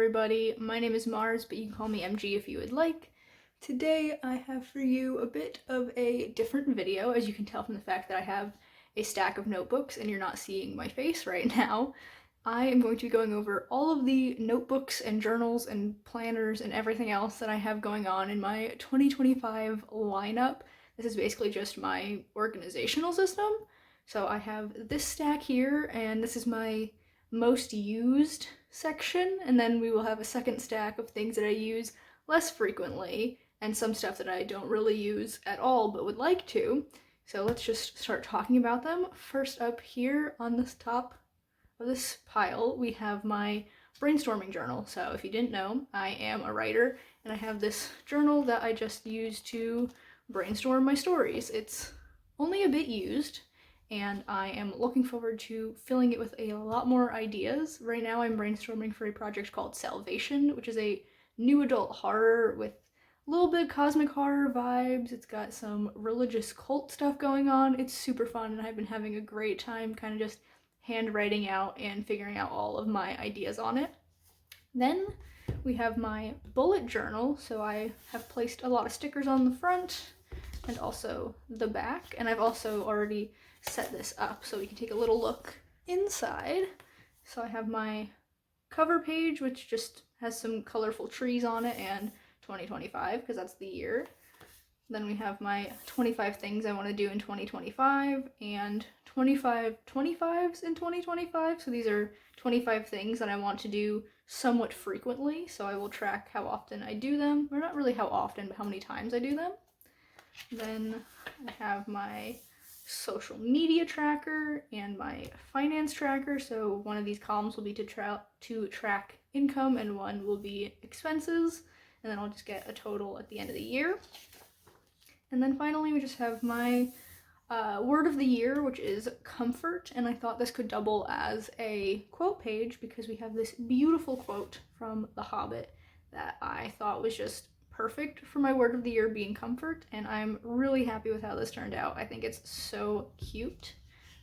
everybody. My name is Mars, but you can call me MG if you would like. Today I have for you a bit of a different video, as you can tell from the fact that I have a stack of notebooks and you're not seeing my face right now. I am going to be going over all of the notebooks and journals and planners and everything else that I have going on in my 2025 lineup. This is basically just my organizational system. So I have this stack here, and this is my most used section, and then we will have a second stack of things that I use less frequently and some stuff that I don't really use at all but would like to. So let's just start talking about them. First up here on this top of this pile we have my brainstorming journal. So if you didn't know, I am a writer and I have this journal that I just use to brainstorm my stories. It's only a bit used, and I am looking forward to filling it with a lot more ideas. Right now I'm brainstorming for a project called Salvation, which is a new adult horror with a little bit of cosmic horror vibes. It's got some religious cult stuff going on. It's super fun, and I've been having a great time kind of just handwriting out and figuring out all of my ideas on it. Then we have my bullet journal, so I have placed a lot of stickers on the front and also the back, and I've also already set this up so we can take a little look inside. So I have my cover page, which just has some colorful trees on it, and 2025 because that's the year. Then we have my 25 things I want to do in 2025 and 25 25s in 2025. So these are 25 things that I want to do somewhat frequently, so I will track how often I do them, or not really how often, but how many times I do them. Then I have my social media tracker and my finance tracker. So one of these columns will be to track income and one will be expenses, and then I'll just get a total at the end of the year. And then finally we just have my word of the year, which is comfort, and I thought this could double as a quote page because we have this beautiful quote from The Hobbit that I thought was just perfect for my word of the year being comfort, and I'm really happy with how this turned out. I think it's so cute.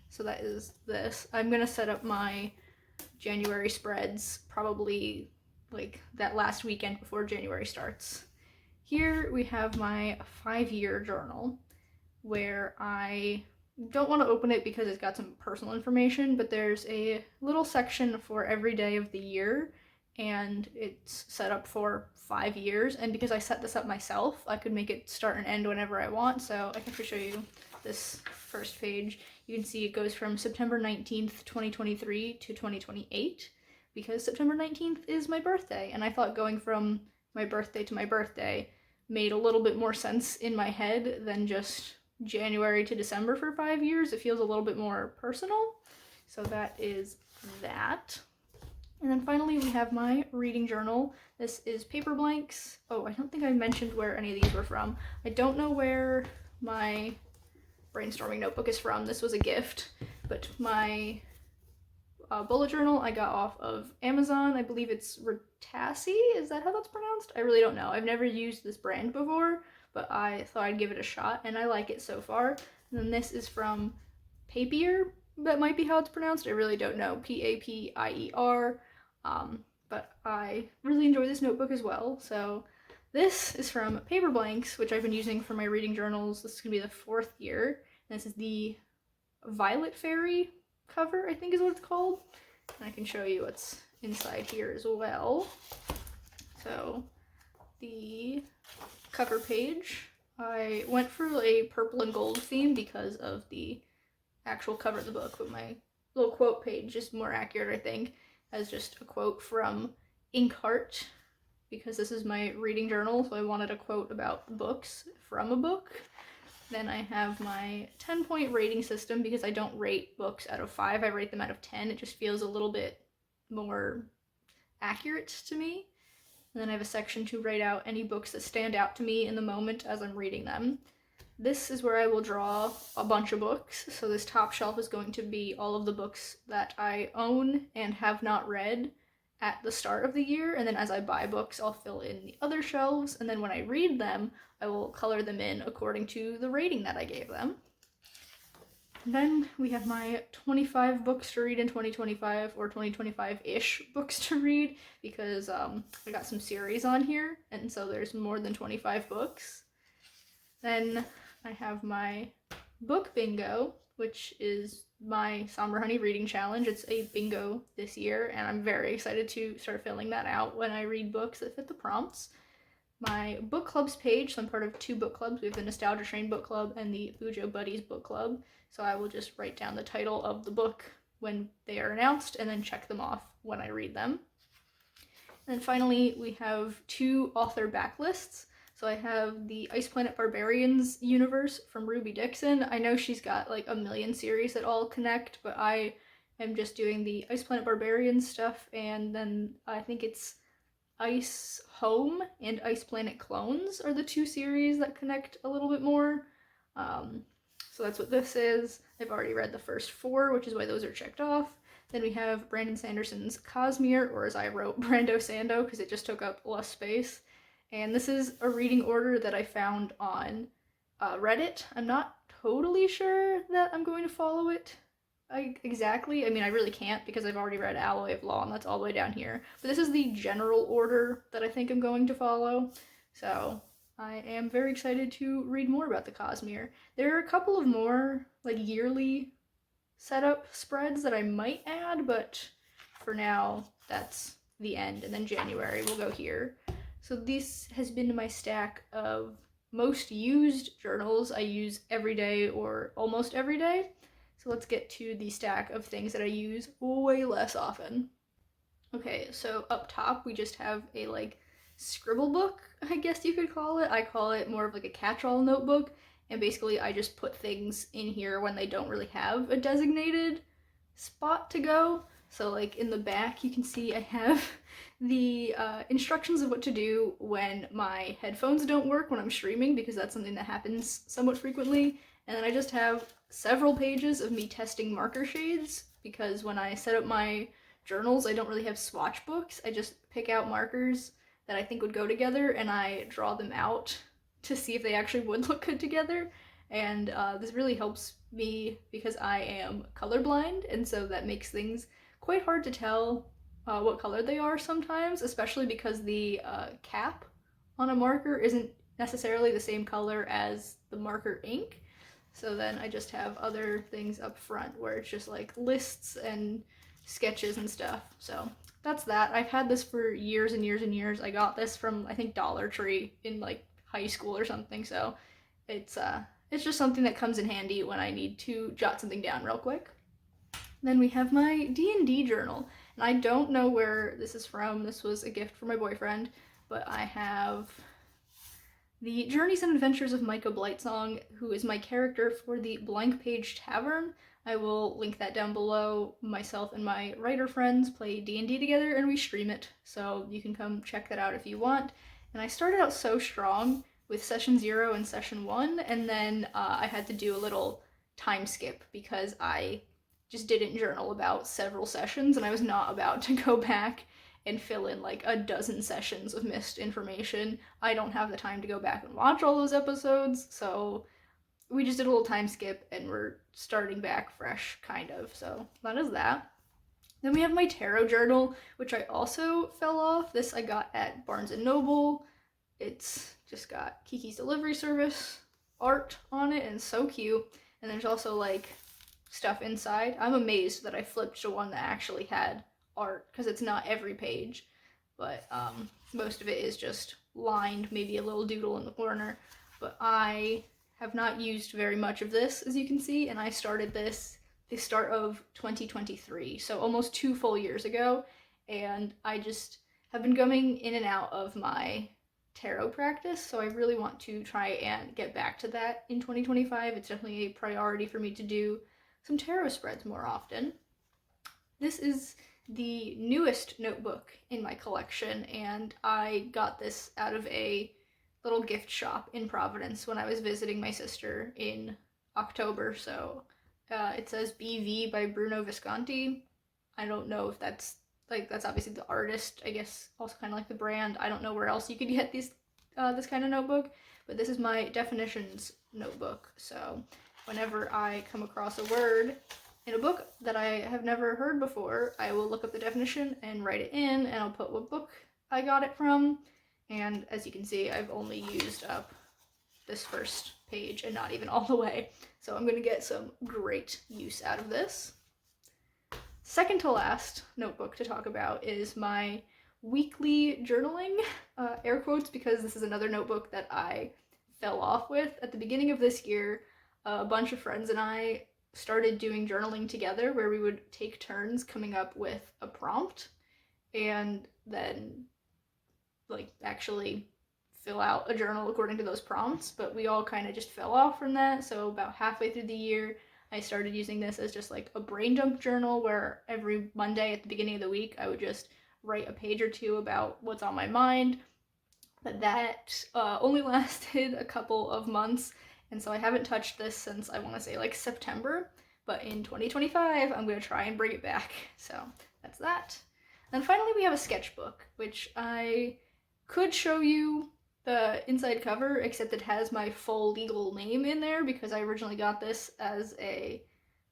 So that is this. I'm gonna set up my January spreads probably like that last weekend before January starts. Here we have my 5-year journal, where I don't want to open it because it's got some personal information, but there's a little section for every day of the year, and it's set up for 5 years, and because I set this up myself, I could make it start and end whenever I want. So I can show you this first page. You can see it goes from September 19th, 2023 to 2028, because September 19th is my birthday, and I thought going from my birthday to my birthday made a little bit more sense in my head than just January to December for 5 years. It feels a little bit more personal. So that is that. And then finally we have my reading journal. This is paper blanks. Oh, I don't think I mentioned where any of these were from. I don't know where my brainstorming notebook is from. This was a gift, but my bullet journal I got off of Amazon. I believe it's Ratassi. Is that how that's pronounced? I really don't know. I've never used this brand before, but I thought I'd give it a shot, and I like it so far. And then this is from Papier. That might be how it's pronounced. I really don't know. Papier. But I really enjoy this notebook as well. So this is from Paper Blanks, which I've been using for my reading journals. This is gonna be the 4th year. And this is the Violet Fairy cover, I think is what it's called. And I can show you what's inside here as well. So the cover page, I went for a purple and gold theme because of the actual cover of the book, but my little quote page is more accurate, I think, as just a quote from Inkheart, because this is my reading journal, so I wanted a quote about books from a book. Then I have my 10-point rating system because I don't rate books out of 5, I rate them out of 10. It just feels a little bit more accurate to me. And then I have a section to write out any books that stand out to me in the moment as I'm reading them. This is where I will draw a bunch of books. So this top shelf is going to be all of the books that I own and have not read at the start of the year, and then as I buy books, I'll fill in the other shelves, and then when I read them, I will color them in according to the rating that I gave them. Then we have my 25 books to read in 2025, or 2025-ish books to read, because I got some series on here, and so there's more than 25 books. Then I have my book bingo, which is my Somber Honey reading challenge. It's a bingo this year, and I'm very excited to start filling that out when I read books that fit the prompts. My book clubs page, so I'm part of 2 book clubs. We have the Nostalgia Train book club and the Bujo Buddies book club. So I will just write down the title of the book when they are announced and then check them off when I read them. And then finally, we have 2 author backlists. So I have the Ice Planet Barbarians universe from Ruby Dixon. I know she's got like a million series that all connect, but I am just doing the Ice Planet Barbarians stuff, and then I think it's Ice Home and Ice Planet Clones are the 2 series that connect a little bit more. So that's what this is. I've already read the first 4, which is why those are checked off. Then we have Brandon Sanderson's Cosmere, or as I wrote, Brando Sando, because it just took up less space. And this is a reading order that I found on Reddit. I'm not totally sure that I'm going to follow it exactly. I mean, I really can't, because I've already read Alloy of Law, and that's all the way down here. But this is the general order that I think I'm going to follow. So I am very excited to read more about the Cosmere. There are a couple of more like yearly setup spreads that I might add, but for now that's the end, and then January we'll go here. So this has been my stack of most used journals I use every day or almost every day. So let's get to the stack of things that I use way less often. Okay, so up top we just have a like scribble book, I guess you could call it. I call it more of like a catch-all notebook, and basically I just put things in here when they don't really have a designated spot to go. So like in the back you can see I have the instructions of what to do when my headphones don't work when I'm streaming, because that's something that happens somewhat frequently. And then I just have several pages of me testing marker shades, because when I set up my journals I don't really have swatch books. I just pick out markers that I think would go together and I draw them out to see if they actually would look good together. And this really helps me because I am colorblind, and so that makes things quite hard to tell what color they are sometimes, especially because the cap on a marker isn't necessarily the same color as the marker ink. So then I just have other things up front where it's just like lists and sketches and stuff. So that's that. I've had this for years and years and years. I got this from, I think, Dollar Tree in like high school or something. So it's just something that comes in handy when I need to jot something down real quick. Then we have my D&D journal, and I don't know where this is from. This was a gift from my boyfriend, but I have the Journeys and Adventures of Micah Blightsong, who is my character for the Blank Page Tavern. I will link that down below. Myself and my writer friends play D&D together, and we stream it, so you can come check that out if you want. And I started out so strong with session 0 and session 1, and then I had to do a little time skip because I just didn't journal about several sessions, and I was not about to go back and fill in like a dozen sessions of missed information. I don't have the time to go back and watch all those episodes, so we just did a little time skip and we're starting back fresh, kind of. So that is that. Then we have my tarot journal, which I also fell off. This I got at Barnes & Noble. It's just got Kiki's Delivery Service art on it, and it's so cute. And there's also like stuff inside. I'm amazed that I flipped to one that actually had art, because it's not every page, but most of it is just lined, maybe a little doodle in the corner. But I have not used very much of this, as you can see, and I started this the start of 2023, so almost 2 full years ago, and I just have been going in and out of my tarot practice, so I really want to try and get back to that in 2025. It's definitely a priority for me to do some tarot spreads more often. This is the newest notebook in my collection, and I got this out of a little gift shop in Providence when I was visiting my sister in October. So it says BV by Bruno Visconti. I don't know if that's obviously the artist, I guess, also kind of like the brand. I don't know where else you could get this kind of notebook, but this is my definitions notebook. So whenever I come across a word in a book that I have never heard before, I will look up the definition and write it in, and I'll put what book I got it from. And as you can see, I've only used up this first page and not even all the way. So I'm going to get some great use out of this. Second to last notebook to talk about is my weekly journaling, air quotes, because this is another notebook that I fell off with. At the beginning of this year, a bunch of friends and I started doing journaling together where we would take turns coming up with a prompt and then like actually fill out a journal according to those prompts, but we all kind of just fell off from that. So about halfway through the year, I started using this as just like a brain dump journal where every Monday at the beginning of the week, I would just write a page or two about what's on my mind. But that only lasted a couple of months, and so I haven't touched this since I want to say like September, but in 2025, I'm going to try and bring it back. So that's that. And finally, we have a sketchbook, which I could show you the inside cover, except it has my full legal name in there because I originally got this as a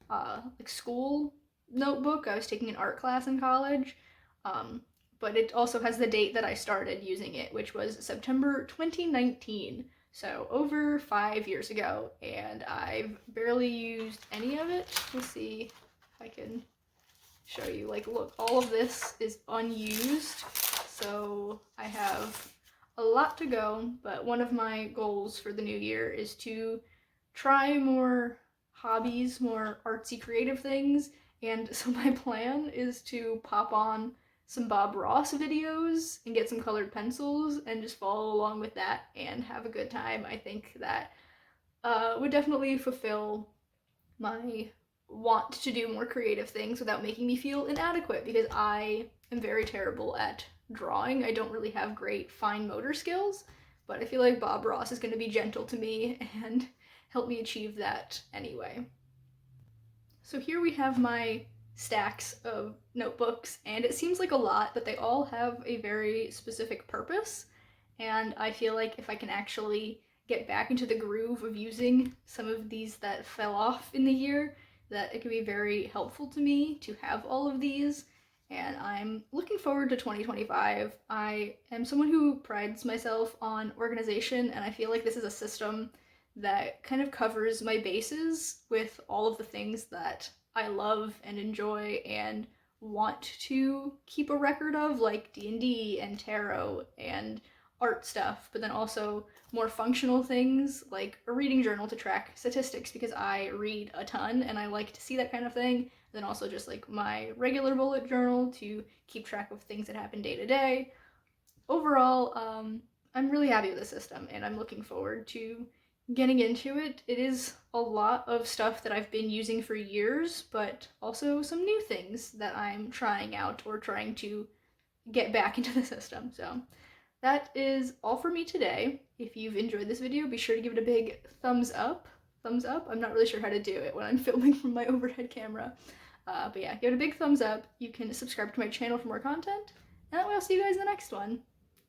like school notebook. I was taking an art class in college, but it also has the date that I started using it, which was September 2019, so over 5 years ago, and I've barely used any of it. Let's see if I can show you. Like, look, all of this is unused, so I have a lot to go, but one of my goals for the new year is to try more hobbies, more artsy creative things, and so my plan is to pop on some Bob Ross videos and get some colored pencils and just follow along with that and have a good time. I think that would definitely fulfill my want to do more creative things without making me feel inadequate, because I am very terrible at drawing. I don't really have great fine motor skills, but I feel like Bob Ross is going to be gentle to me and help me achieve that anyway. So here we have my stacks of notebooks, and it seems like a lot, but they all have a very specific purpose, and I feel like if I can actually get back into the groove of using some of these that fell off in the year, that it could be very helpful to me to have all of these. And I'm looking forward to 2025. I am someone who prides myself on organization, and I feel like this is a system that kind of covers my bases with all of the things that I love and enjoy and want to keep a record of, like D&D and tarot and art stuff, but then also more functional things like a reading journal to track statistics because I read a ton and I like to see that kind of thing. Then also just like my regular bullet journal to keep track of things that happen day to day. Overall, I'm really happy with the system and I'm looking forward to getting into it. It is a lot of stuff that I've been using for years, but also some new things that I'm trying out or trying to get back into the system. So that is all for me today. If you've enjoyed this video, be sure to give it a big thumbs up. Thumbs up? I'm not really sure how to do it when I'm filming from my overhead camera. But yeah, give it a big thumbs up. You can subscribe to my channel for more content. And that way I'll see you guys in the next one.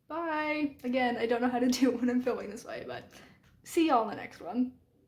Bye! Again, I don't know how to do it when I'm filming this way, but see y'all in the next one.